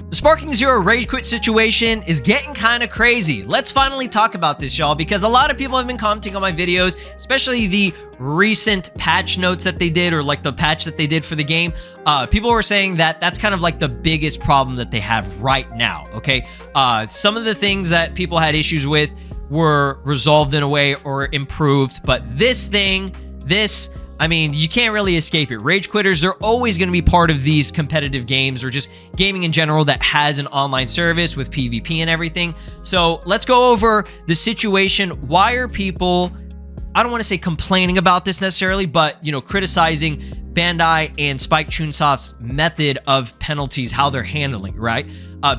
The Sparking Zero rage quit situation is getting kind of crazy. Let's finally talk about this, y'all, because a lot of people have been commenting on my videos, especially the recent patch notes that they did, or like the patch that they did for the game. People were saying that that's kind of like the biggest problem that they have right now, okay? Some of the things that people had issues with were resolved in a way or improved, but I mean, you can't really escape it. Rage quitters, they're always going to be part of these competitive games or just gaming in general that has an online service with PvP and everything. So let's go over the situation. Why are people, I don't want to say complaining about this necessarily, but, you know, criticizing Bandai and Spike Chunsoft's method of penalties, how they're handling, right?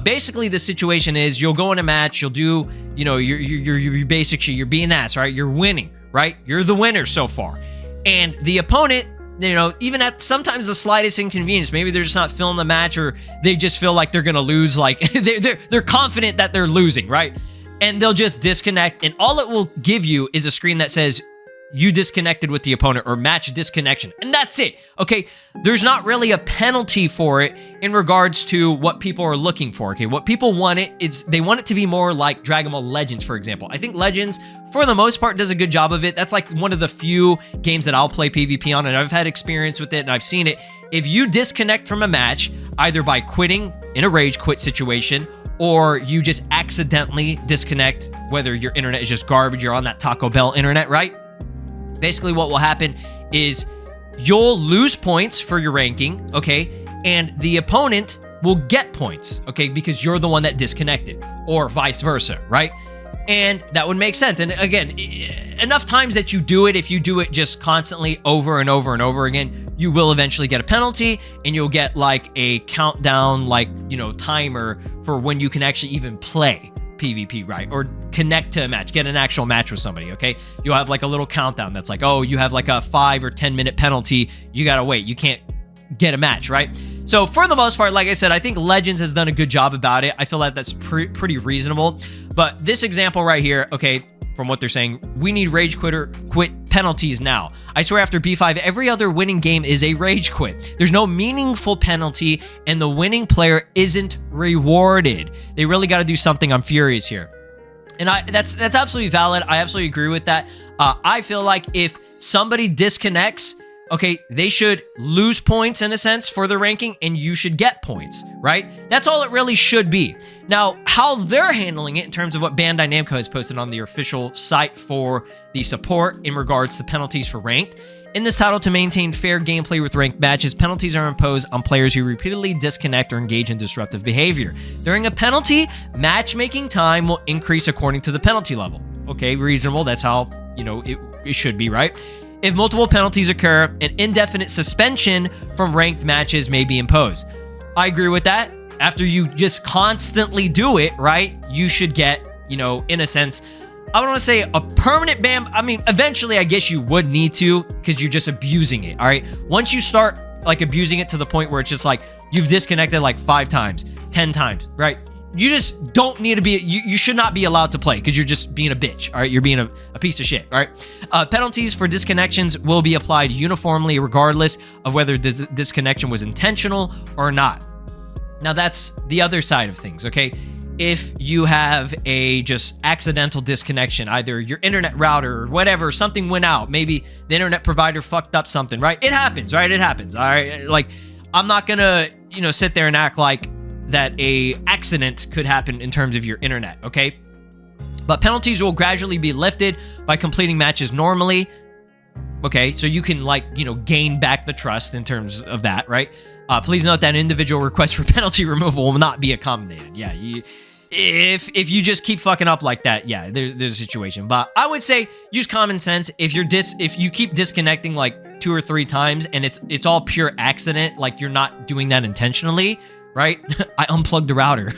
Basically, the situation is you'll go in a match, you'll do, you know, your basic shit, you're being ass, right? You're winning, right? You're the winner so far. And the opponent, you know, even at sometimes the slightest inconvenience, maybe they're just not feeling the match, or they just feel like they're gonna lose, like they're confident that they're losing, right? And they'll just disconnect, and all it will give you is a screen that says you disconnected with the opponent or match disconnection, and that's it. Okay, there's not really a penalty for it in regards to what people are looking for. Okay, what people want they want it to be more like Dragon Ball Legends, for example. I think Legends, for the most part, does a good job of it. That's like one of the few games that I'll play PvP on, and I've had experience with it, and I've seen it. If you disconnect from a match, either by quitting in a rage quit situation, or you just accidentally disconnect, whether your internet is just garbage, you're on that Taco Bell internet, right? Basically, what will happen is you'll lose points for your ranking, okay? And the opponent will get points, okay? Because you're the one that disconnected, or vice versa, right? And that would make sense. And again, enough times that you do it, if you do it just constantly over and over and over again, you will eventually get a penalty, and you'll get like a countdown, like, you know, timer for when you can actually even play PvP, right? Or connect to a match, get an actual match with somebody, okay? You'll have like a little countdown that's like, oh, you have like a 5 or 10 minute penalty. You gotta wait. You can't get a match, right? So for the most part, like I said, I think Legends has done a good job about it. I feel like that's pretty reasonable. But this example right here, okay, from what they're saying, we need rage quit penalties now. I swear after B5, every other winning game is a rage quit. There's no meaningful penalty, and the winning player isn't rewarded. They really got to do something. I'm furious here. And that's absolutely valid. I absolutely agree with that. I feel like if somebody disconnects, okay, they should lose points in a sense for the ranking, and you should get points, right? That's all it really should be. Now, how they're handling it in terms of what Bandai Namco has posted on their official site for the support in regards to penalties for ranked. In this title, to maintain fair gameplay with ranked matches, penalties are imposed on players who repeatedly disconnect or engage in disruptive behavior. During a penalty, matchmaking time will increase according to the penalty level. Okay, reasonable. That's how, you know, it should be, right? If multiple penalties occur, an indefinite suspension from ranked matches may be imposed. I agree with that. After you just constantly do it, right, you should get, you know, in a sense, I don't want to say a permanent ban. I mean, eventually, I guess you would need to, because you're just abusing it, all right? Once you start, like, abusing it to the point where it's just like, you've disconnected, like, 5 times, 10 times, right? You just don't need to be, you should not be allowed to play, because you're just being a bitch, all right? You're being a piece of shit, all right? Penalties for disconnections will be applied uniformly regardless of whether this disconnection was intentional or not. Now, that's the other side of things, okay? If you have a just accidental disconnection, either your internet router or whatever, something went out, maybe the internet provider fucked up something, right? It happens, right? It happens, all right? Like, I'm not gonna, you know, sit there and act like that a accident could happen in terms of your internet, okay? But penalties will gradually be lifted by completing matches normally, okay? So you can, like, you know, gain back the trust in terms of that, right? Please note that an individual request for penalty removal will not be accommodated. Yeah, if you just keep fucking up like that, yeah, there's a situation. But I would say use common sense. If you keep disconnecting like 2 or 3 times and it's all pure accident, like you're not doing that intentionally, right? I unplugged the router.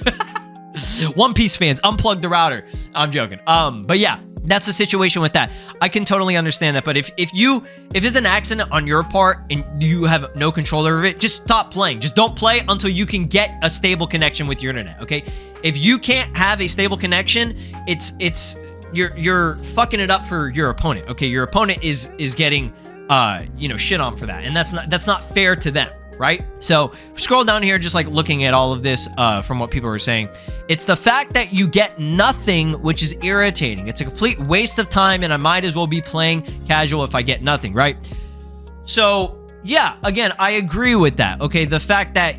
One Piece fans, unplug the router. I'm joking. But yeah, that's the situation with that. I can totally understand that. But if it's an accident on your part and you have no control over it, just stop playing. Just don't play until you can get a stable connection with your internet. Okay. If you can't have a stable connection, you're fucking it up for your opponent. Okay. Your opponent is getting shit on for that. And that's not fair to them, right? So scroll down here, just like looking at all of this from what people are saying. It's the fact that you get nothing, which is irritating. It's a complete waste of time, and I might as well be playing casual if I get nothing, right? So yeah, again, I agree with that. Okay, the fact that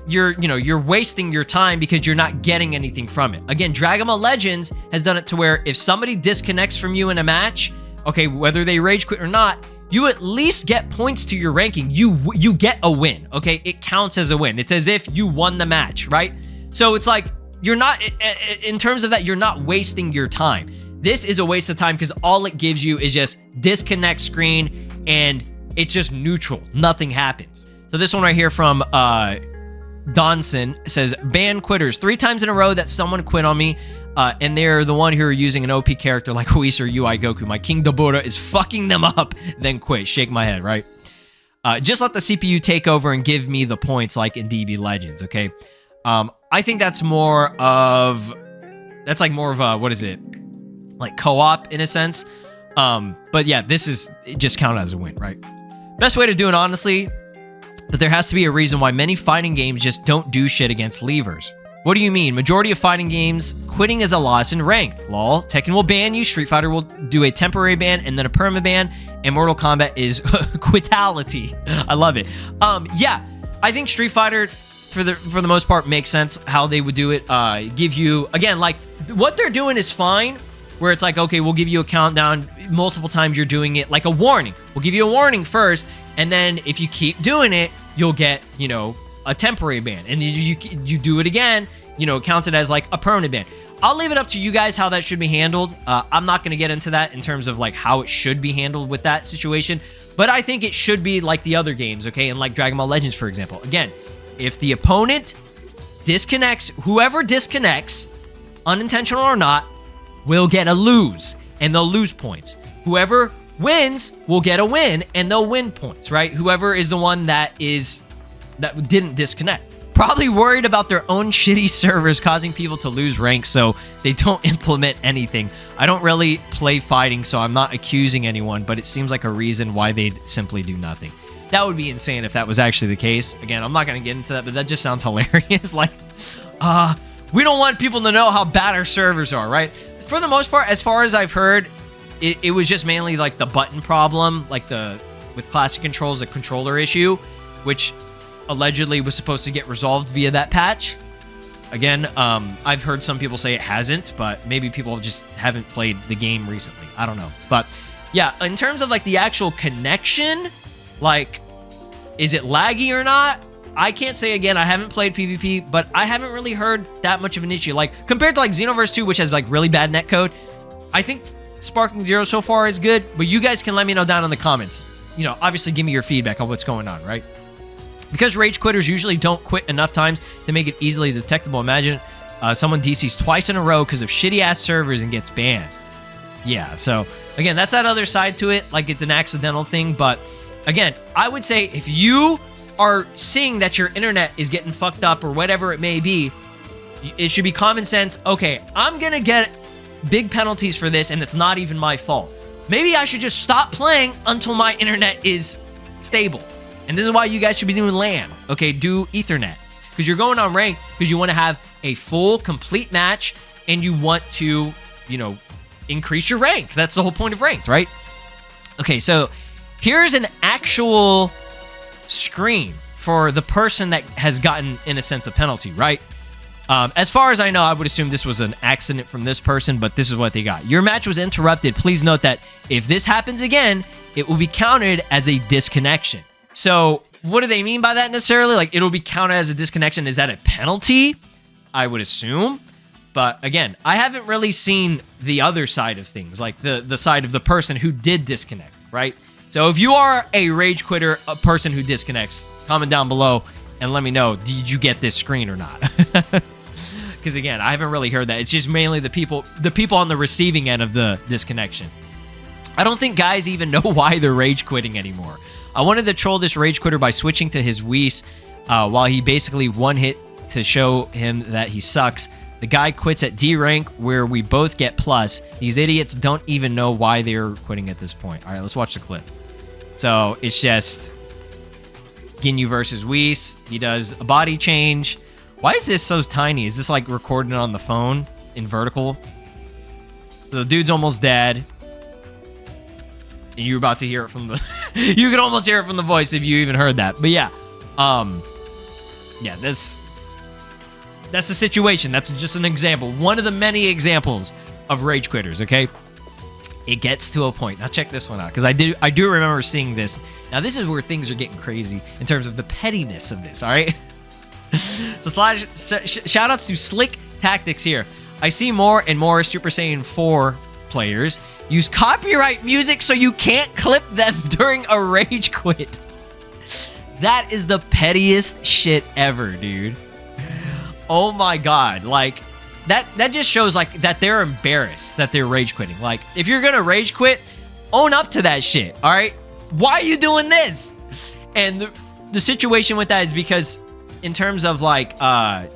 you're wasting your time because you're not getting anything from it. Again, Dragon Ball Legends has done it to where if somebody disconnects from you in a match, okay, whether they rage quit or not, you at least get points to your ranking. You get a win, okay? It counts as a win. It's as if you won the match, right? So it's like, you're not, in terms of that, you're not wasting your time. This is a waste of time because all it gives you is just disconnect screen and it's just neutral. Nothing happens. So this one right here from Donson says, ban quitters. 3 times in a row that someone quit on me, and they're the one who are using an OP character like Whis or UI Goku. My King Dabura is fucking them up, then quit. Shake my head, right? Just let the CPU take over and give me the points like in DB Legends, okay? I think that's more of a, what is it? Like co-op in a sense. But yeah, it just counted as a win, right? Best way to do it, honestly, but there has to be a reason why many fighting games just don't do shit against levers. What do you mean? Majority of fighting games, quitting is a loss in ranked. Lol. Tekken will ban you, Street Fighter will do a temporary ban and then a perma ban, and Mortal Kombat is quitality. I love it. Yeah, I think Street Fighter, for the most part, makes sense how they would do it. Give you, again, like, what they're doing is fine, where it's like, okay, we'll give you a countdown multiple times you're doing it, like a warning. We'll give you a warning first, and then if you keep doing it, you'll get, a temporary ban. And you do it again, it counts it as like a permanent ban. I'll leave it up to you guys how that should be handled. I'm not going to get into that in terms of like how it should be handled with that situation, but I think it should be like the other games, okay? And like Dragon Ball Legends, for example. Again, if the opponent disconnects, whoever disconnects, unintentional or not, will get a lose, and they'll lose points. Whoever wins will get a win, and they'll win points, right? Whoever is the one that didn't disconnect. Probably worried about their own shitty servers causing people to lose ranks, so they don't implement anything. I don't really play fighting, so I'm not accusing anyone, but it seems like a reason why they'd simply do nothing. That would be insane if that was actually the case. Again, I'm not going to get into that, but that just sounds hilarious. Like, we don't want people to know how bad our servers are, right? For the most part, as far as I've heard, it was just mainly like the button problem, like with classic controls, the controller issue, which allegedly was supposed to get resolved via that patch. Again, I've heard some people say it hasn't, but maybe people just haven't played the game recently. I don't know. But yeah, in terms of like the actual connection, like, is it laggy or not? I can't say. Again, I haven't played PvP, but I haven't really heard that much of an issue. Like, compared to like Xenoverse 2, which has like really bad netcode, I think Sparking Zero so far is good, but you guys can let me know down in the comments. Obviously give me your feedback on what's going on, right? Because rage quitters usually don't quit enough times to make it easily detectable. Imagine someone DCs twice in a row because of shitty-ass servers and gets banned. Yeah, so, again, that's that other side to it. Like, it's an accidental thing, but, again, I would say if you are seeing that your internet is getting fucked up or whatever it may be, it should be common sense. Okay, I'm going to get big penalties for this, and it's not even my fault. Maybe I should just stop playing until my internet is stable. And this is why you guys should be doing LAN. Okay, do Ethernet. Because you're going on rank because you want to have a full, complete match, and you want to, increase your rank. That's the whole point of ranked, right? Okay, so here's an actual screen for the person that has gotten, in a sense, a penalty, right? As far as I know, I would assume this was an accident from this person, but this is what they got. Your match was interrupted. Please note that if this happens again, it will be counted as a disconnection. So what do they mean by that necessarily? Like, it'll be counted as a disconnection. Is that a penalty? I would assume. But again, I haven't really seen the other side of things, like the side of the person who did disconnect, right? So if you are a rage quitter, a person who disconnects, comment down below and let me know, did you get this screen or not? Because again, I haven't really heard that. It's just mainly the people on the receiving end of the disconnection. I don't think guys even know why they're rage quitting anymore. I wanted to troll this rage quitter by switching to his Whis while he basically one hit to show him that he sucks. The guy quits at D rank where we both get plus. These idiots don't even know why they're quitting at this point. All right, let's watch the clip. So it's just Ginyu versus Whis. He does a body change. Why is this so tiny? Is this like recorded on the phone in vertical? So the dude's almost dead. And you're about to hear it from the... you can almost hear it from the voice if you even heard that. But yeah. Yeah, that's the situation. That's just an example. One of the many examples of rage quitters, okay? It gets to a point. Now check this one out, because I do remember seeing this. Now this is where things are getting crazy in terms of the pettiness of this, all right? So shout outs to Slick Tactics here. I see more and more Super Saiyan 4 players use copyright music so you can't clip them during a rage quit. That is the pettiest shit ever, dude. Oh my god, like that just shows like that they're embarrassed that they're rage quitting. Like if you're gonna rage quit, own up to that shit, all right? Why are you doing this? And the situation with that is because in terms of like the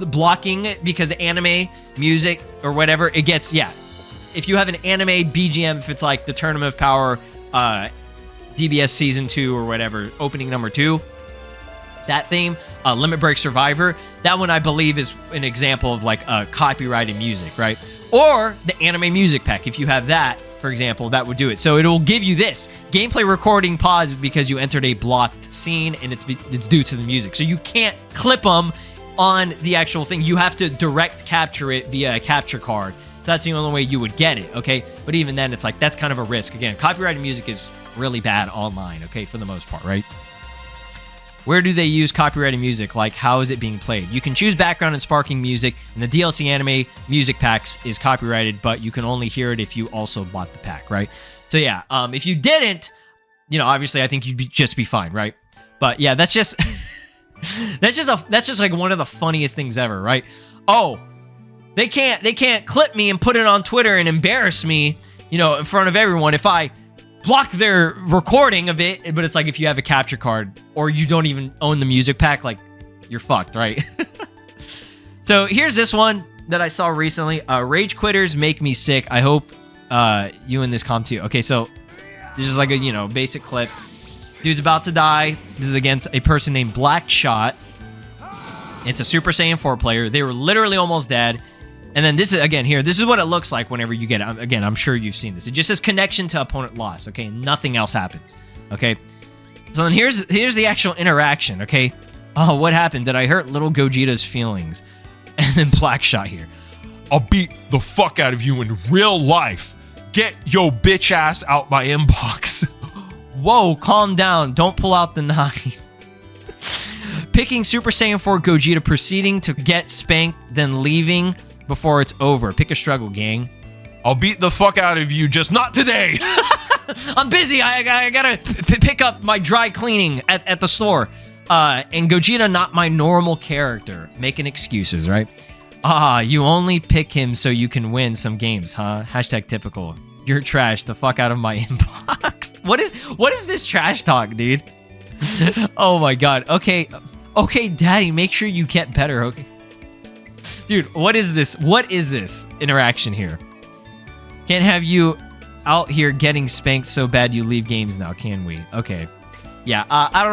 blocking, because anime music or whatever, it gets, yeah. If you have an anime BGM, if it's like the Tournament of Power, DBS Season 2 or whatever, opening number 2, that theme, Limit Break Survivor, that one I believe is an example of like copyrighted music, right? Or the anime music pack, if you have that, for example, that would do it. So it'll give you this gameplay recording pause because you entered a blocked scene and it's due to the music. So you can't clip them on the actual thing. You have to direct capture it via a capture card. So that's the only way you would get it, okay? But even then, it's like, that's kind of a risk. Again, copyrighted music is really bad online, okay, for the most part, right? Where do they use copyrighted music? Like, how is it being played? You can choose background and sparking music, and the DLC anime music packs is copyrighted, but you can only hear it if you also bought the pack, right? So yeah, if you didn't, you know, obviously I think you'd just be fine, right? But yeah, that's just that's just like one of the funniest things ever, right? Oh, they can't clip me and put it on Twitter and embarrass me, you know, in front of everyone if I block their recording of it. But it's like if you have a capture card or you don't even own the music pack, like you're fucked, right? So here's this one that I saw recently. Rage quitters make me sick. I hope you in this comp too. Okay, so this is like a, you know, basic clip. Dude's about to die. This is against a person named Blackshot. It's a Super Saiyan 4 player. They were literally almost dead. And then this is, again, here, this is what it looks like whenever you get it. Again, I'm sure you've seen this. It just says connection to opponent lost, okay? Nothing else happens, okay? So then here's the actual interaction, okay? Oh, what happened? Did I hurt little Gogeta's feelings? And then Blackshot here. I'll beat the fuck out of you in real life. Get your bitch ass out my inbox. Whoa, calm down. Don't pull out the knife. Picking Super Saiyan 4 Gogeta, proceeding to get spanked, then leaving before it's over. Pick a struggle, gang. I'll beat the fuck out of you, just not today. I'm busy. I gotta pick up my dry cleaning at the store. And Gogeta, not my normal character. Making excuses, right? You only pick him so you can win some games, huh? Hashtag typical. You're trash. The fuck out of my inbox. What is this trash talk, dude? Oh my god. Okay, daddy, make sure you get better, okay? Dude, what is this? What is this interaction here? Can't have you out here getting spanked so bad you leave games now, can we? Okay. Yeah, I don't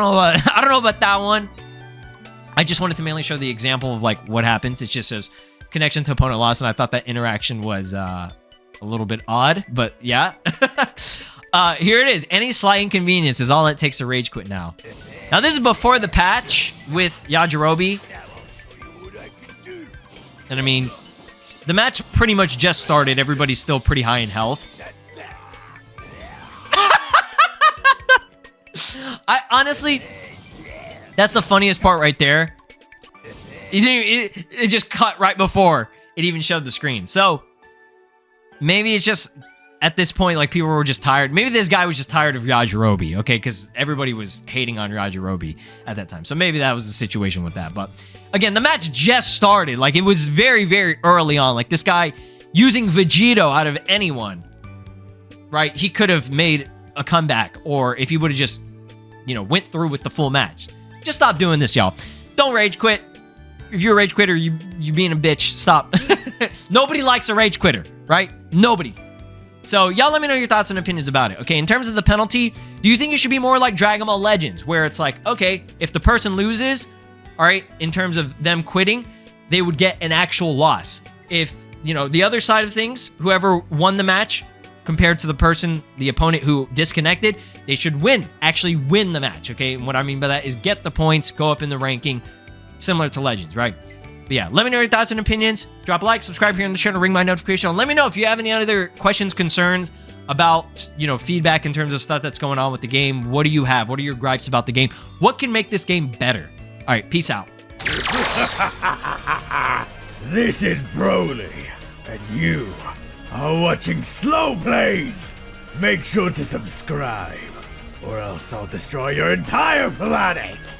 know about that one. I just wanted to mainly show the example of like what happens. It just says connection to opponent lost, and I thought that interaction was a little bit odd, but yeah. Here it is. Any slight inconvenience is all it takes to rage quit now. Now this is before the patch with Yajirobe. And I mean, the match pretty much just started. Everybody's still pretty high in health. I honestly, that's the funniest part right there. It just cut right before it even showed the screen. So maybe it's just at this point, like people were just tired. Maybe this guy was just tired of Yajirobe, okay? Because everybody was hating on Yajirobe at that time. So maybe that was the situation with that. But again, the match just started. Like, it was very, very early on. Like, this guy using Vegito out of anyone, right? He could have made a comeback. Or if he would have just, you know, went through with the full match. Just stop doing this, y'all. Don't rage quit. If you're a rage quitter, you being a bitch, stop. Nobody likes a rage quitter, right? Nobody. So y'all let me know your thoughts and opinions about it. Okay, in terms of the penalty, do you think it should be more like Dragon Ball Legends, where it's like, okay, if the person loses, all right, in terms of them quitting, they would get an actual loss. If, you know, the other side of things, whoever won the match compared to the person, the opponent who disconnected, they should actually win the match, okay? And what I mean by that is get the points, go up in the ranking, similar to Legends, right? But yeah, let me know your thoughts and opinions. Drop a like, subscribe here on the channel, ring my notification bell. Let me know if you have any other questions, concerns about, you know, feedback in terms of stuff that's going on with the game. What do you have? What are your gripes about the game? What can make this game better? All right, peace out. This is Broly, and you are watching SLOplays. Make sure to subscribe, or else I'll destroy your entire planet.